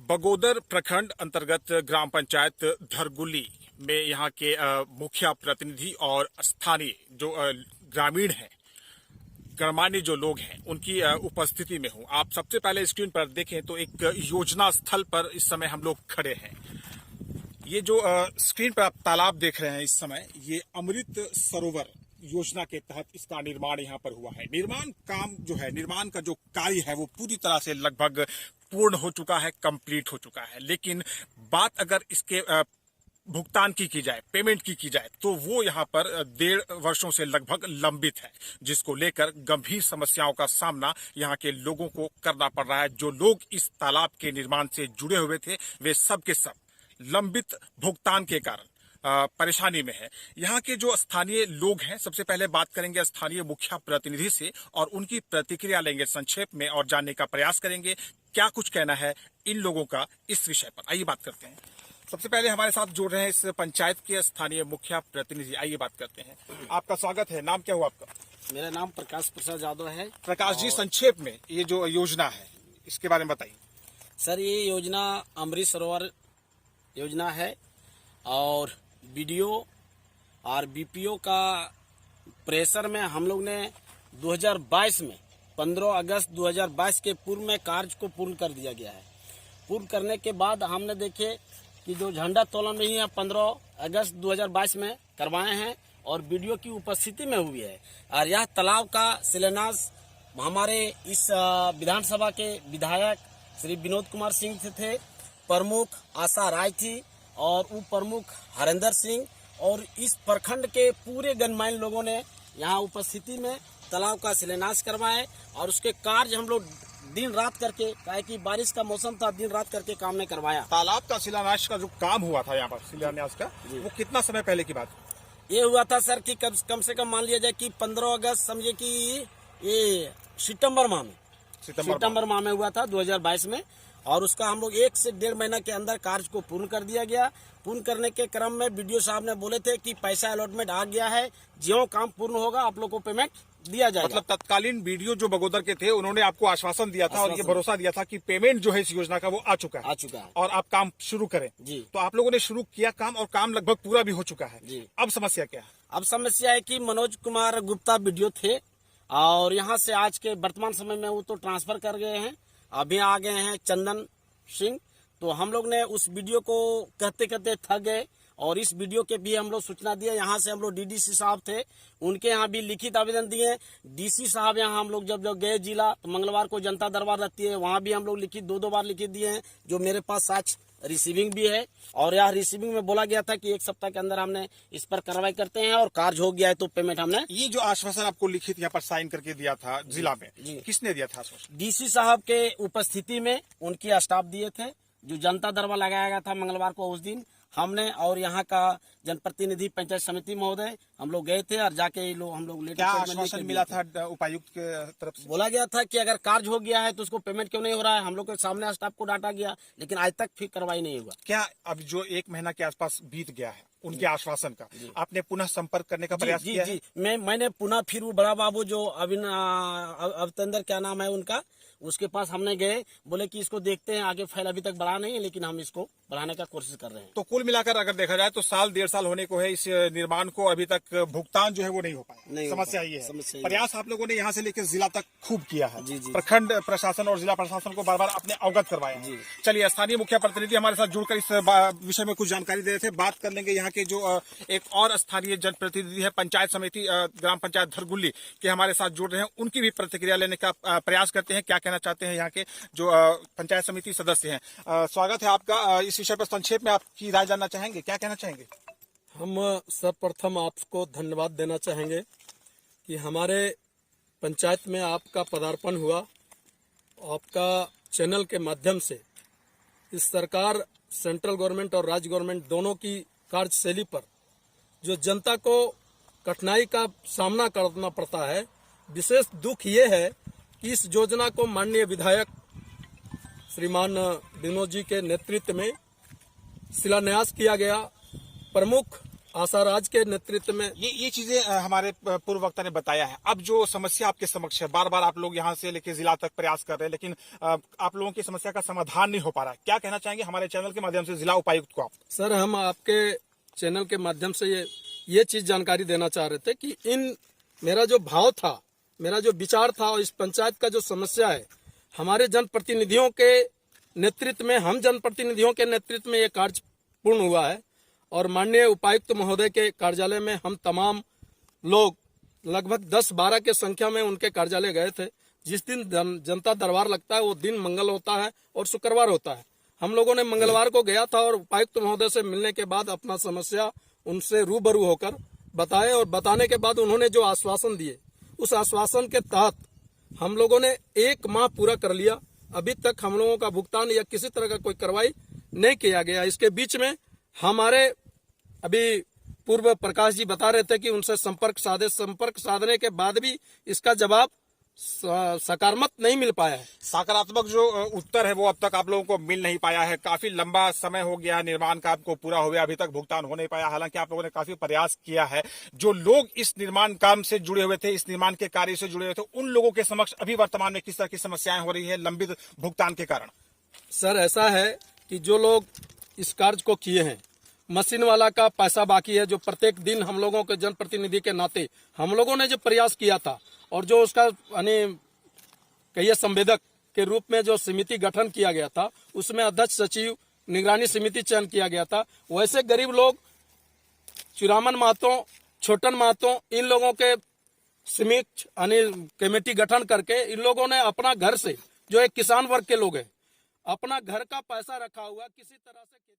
बगोदर प्रखंड अंतर्गत ग्राम पंचायत धरगुल्ली में यहाँ के मुखिया प्रतिनिधि और स्थानीय जो ग्रामीण हैं, गणमान्य जो लोग हैं, उनकी उपस्थिति में हूँ। आप सबसे पहले स्क्रीन पर देखें तो एक योजना स्थल पर इस समय हम लोग खड़े हैं। ये जो स्क्रीन पर आप तालाब देख रहे हैं इस समय, ये अमृत सरोवर योजना के तहत इसका निर्माण यहाँ पर हुआ है। निर्माण काम जो है, निर्माण का जो कार्य है वो पूरी तरह से लगभग पूर्ण हो चुका है, कंप्लीट हो चुका है। लेकिन बात अगर इसके भुगतान की जाए, पेमेंट की जाए, तो वो यहाँ पर 1.5 वर्षों से लगभग लंबित है, जिसको लेकर गंभीर समस्याओं का सामना यहाँ के लोगों को करना पड़ रहा है। जो लोग इस तालाब के निर्माण से जुड़े हुए थे, वे सब के सब लंबित भुगतान के कारण परेशानी में है। यहाँ के जो स्थानीय लोग हैं, सबसे पहले बात करेंगे स्थानीय मुखिया प्रतिनिधि से और उनकी प्रतिक्रिया लेंगे संक्षेप में और जानने का प्रयास करेंगे क्या कुछ कहना है इन लोगों का इस विषय पर। आइए बात करते हैं। सबसे पहले हमारे साथ जुड़ रहे हैं इस पंचायत के स्थानीय मुखिया प्रतिनिधि। आइए बात करते हैं। आपका स्वागत है। नाम क्या हुआ आपका? मेरा नाम प्रकाश प्रसाद यादव है। प्रकाश जी, संक्षेप में ये जो योजना है इसके बारे में बताइए। सर, ये योजना अमृत सरोवर योजना है और बीडीओ और बीपीओ का प्रेशर में हम लोग ने 2022 में 15 अगस्त 2022 के पूर्व में कार्य को पूर्ण कर दिया गया है। पूर्ण करने के बाद हमने देखे कि जो झंडा तोलन नहीं है 15 अगस्त 2022 में करवाए हैं और बीडीओ की उपस्थिति में हुई है। और यह तालाब का शिलान्यास हमारे इस विधानसभा के विधायक श्री विनोद कुमार सिंह थे, प्रमुख आशा राय थी और उप प्रमुख हरेंद्र सिंह, और इस प्रखंड के पूरे गणमान्य लोगों ने यहाँ उपस्थिति में तालाब का शिलान्यास करवाए। और उसके कार्य हम लोग दिन रात करके, काहे कि बारिश का मौसम था, दिन रात करके काम में करवाया। तालाब का शिलान्यास का जो काम हुआ था यहाँ पर, शिलान्यास का, वो कितना समय पहले की बात? ये हुआ था सर कि कम से कम मान लिया जाए कि 15 अगस्त, समझे कि ये सितंबर माह में हुआ था 2022 में। और उसका हम लोग 1 से 1.5 महीना के अंदर कार्य को पूर्ण कर दिया गया। पूर्ण करने के क्रम में बीडीओ साहब ने बोले थे कि पैसा अलॉटमेंट आ गया है, ज्यों काम पूर्ण होगा आप लोग को पेमेंट दिया जाएगा। मतलब तत्कालीन बीडीओ जो बगोदर के थे, उन्होंने आपको आश्वासन दिया था और ये भरोसा दिया था कि पेमेंट जो है इस योजना का वो आ चुका है और आप काम शुरू करें जी। तो आप लोगों ने शुरू किया काम और काम लगभग पूरा भी हो चुका है जी। अब समस्या क्या है? अब समस्या है कि मनोज कुमार गुप्ता बीडीओ थे और यहाँ से आज के वर्तमान समय में वो तो ट्रांसफर कर गए हैं। अभी आ गए हैं चंदन सिंह। तो हम लोग ने उस वीडियो को कहते कहते थक गए और इस वीडियो के भी हम लोग सूचना दिए। यहाँ से हम लोग डीडीसी साहब थे, उनके यहाँ भी लिखित आवेदन दिए। डीसी साहब यहाँ हम लोग जब गए जिला, तो मंगलवार को जनता दरबार रहती है, वहाँ भी हम लोग लिखित 2 बार लिखित दिए हैं, जो मेरे पास साक्ष्य रिसीविंग भी है। और यह रिसीविंग में बोला गया था कि 1 सप्ताह के अंदर हमने इस पर कार्रवाई करते हैं और कार्य हो गया है तो पेमेंट हमने। ये जो आश्वासन आपको लिखित यहाँ पर साइन करके दिया था जिला में, किसने दिया था आश्वासन? डीसी साहब के उपस्थिति में उनके स्टाफ दिए थे। जो जनता दरबार लगाया गया था मंगलवार को, उस दिन हमने और यहाँ का जनप्रतिनिधि पंचायत समिति महोदय हम लोग गए थे और जाके हम लोग लेटर। क्या आश्वासन मिला था उपायुक्त के तरफ से? बोला गया था कि अगर कार्य हो गया है तो उसको पेमेंट क्यों नहीं हो रहा है। हम लोग के सामने स्टाफ को डांटा गया, लेकिन आज तक फिर कार्रवाई नहीं हुआ। क्या अब जो 1 महीना के आसपास बीत गया है उनके आश्वासन का, आपने पुनः संपर्क करने का प्रयास किया है? मैंने पुनः फिर वो बड़ा बाबू जो अवितेंद्र क्या नाम है उनका, उसके पास हमने गए, बोले कि इसको देखते हैं, आगे फाइल अभी तक बढ़ा नहीं है, लेकिन हम इसको बढ़ाने का कोशिश कर रहे हैं। तो कुल मिलाकर अगर देखा जाए तो 1.5 साल होने को है इस निर्माण को, अभी तक भुगतान जो है वो नहीं हो पाया। समस्या ये है। प्रयास आप लोगों ने यहाँ से लेकर जिला तक खूब किया है। प्रखंड प्रशासन और जिला प्रशासन को बार बार अपने अवगत करवाया। चलिए, स्थानीय मुखिया प्रतिनिधि हमारे साथ जुड़कर इस विषय में कुछ जानकारी दे रहे थे। बात कर लेंगे यहाँ के जो एक और स्थानीय जनप्रतिनिधि है, पंचायत समिति ग्राम पंचायत धरगुल्ली के हमारे साथ जुड़ रहे हैं, उनकी भी प्रतिक्रिया लेने का प्रयास करते हैं। क्या कहना चाहते हैं यहाँ के जो पंचायत समिति सदस्य हैं? स्वागत है आपका। इस विषय पर संक्षेप में आपकी राय जानना चाहेंगे, क्या कहना चाहेंगे? हम सर्वप्रथम आपको धन्यवाद देना चाहेंगे कि हमारे पंचायत में आपका पदार्पण हुआ। आपका चैनल के माध्यम से इस सरकार, सेंट्रल गवर्नमेंट और राज्य गवर्नमेंट दोनों की कार्यशैली पर जो जनता को कठिनाई का सामना करना पड़ता है, विशेष दुख ये है कि इस योजना को माननीय विधायक श्रीमान विनोद जी के नेतृत्व में शिलान्यास किया गया। प्रमुख आशाराज के नेतृत्व में। ये चीजें हमारे पूर्व वक्ता ने बताया है। अब जो समस्या आपके समक्ष है, बार बार आप लोग यहाँ से लेके जिला तक प्रयास कर रहे हैं, लेकिन आप लोगों की समस्या का समाधान नहीं हो पा रहा है। क्या कहना चाहेंगे हमारे चैनल के माध्यम से जिला उपायुक्त को आप? सर, हम आपके चैनल के माध्यम से ये चीज जानकारी देना चाह रहे थे कि मेरा जो भाव था, मेरा जो विचार था, और इस पंचायत का जो समस्या है, हमारे जनप्रतिनिधियों के नेतृत्व में, हम जनप्रतिनिधियों के नेतृत्व में ये कार्य पूर्ण हुआ है। और माननीय उपायुक्त महोदय के कार्यालय में हम तमाम लोग लगभग 10-12 के संख्या में उनके कार्यालय गए थे। जिस दिन जनता दरबार लगता है वो दिन मंगल होता है और शुक्रवार होता है। हम लोगों ने मंगलवार को गया था और उपायुक्त महोदय से मिलने के बाद अपना समस्या उनसे रूबरू होकर बताए, और बताने के बाद उन्होंने जो आश्वासन दिए, उस आश्वासन के तहत हम लोगों ने 1 माह पूरा कर लिया। अभी तक हम लोगों का भुगतान या किसी तरह का कोई कार्रवाई नहीं किया गया। इसके बीच में हमारे अभी पूर्व प्रकाश जी बता रहे थे कि उनसे संपर्क साधने के बाद भी इसका जवाब सकारात्मक नहीं मिल पाया है। सकारात्मक जो उत्तर है वो अब तक आप लोगों को मिल नहीं पाया है। काफी लंबा समय हो गया, निर्माण काम को पूरा हो गया, अभी तक भुगतान हो नहीं पाया। हालांकि आप लोगों ने काफी प्रयास किया है। जो लोग इस निर्माण काम से जुड़े हुए थे, इस निर्माण के कार्य से जुड़े हुए थे, उन लोगों के समक्ष अभी वर्तमान में किस तरह की समस्याएं हो रही है लंबित भुगतान के कारण? सर, ऐसा है कि जो लोग इस कार्य को किए हैं, मशीन वाला का पैसा बाकी है, जो प्रत्येक दिन हम लोगों के जनप्रतिनिधि के नाते हम लोगों ने जो प्रयास किया था, और जो उसका कहिए संवेदक के रूप में जो समिति गठन किया गया था, उसमें अध्यक्ष, सचिव, निगरानी समिति चयन किया गया था, वैसे गरीब लोग चुरामन महतो, छोटन महतो, इन लोगों के समिति कमेटी गठन करके इन लोगों ने अपना घर से, जो एक किसान वर्ग के लोग हैं, अपना घर का पैसा रखा हुआ किसी तरह से खेती